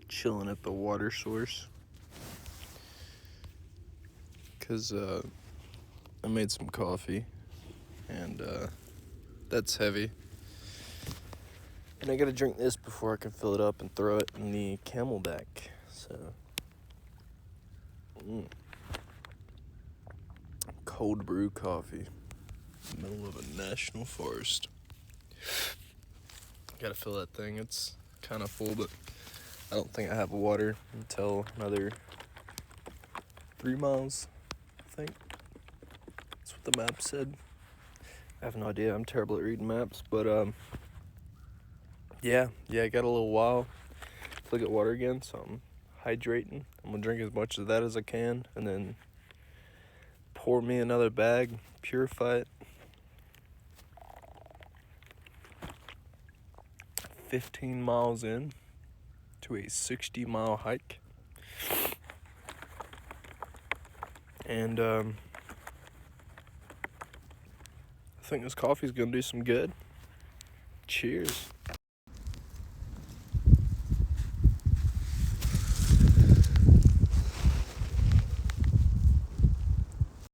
chilling at the water source because I made some coffee and that's heavy. And I gotta drink this before I can fill it up and throw it in the Camelback. So, cold brew coffee, middle of a national forest. Gotta fill that thing. It's kind of full, but I don't think I have water until another 3 miles, I think. That's what the map said. I have no idea. I'm terrible at reading maps, but yeah, I got a little while to get water again, so I'm hydrating. I'm gonna drink as much of that as I can, and then pour me another bag, purify it. 15 miles in to a 60-mile hike, and I think this coffee's gonna do some good. Cheers.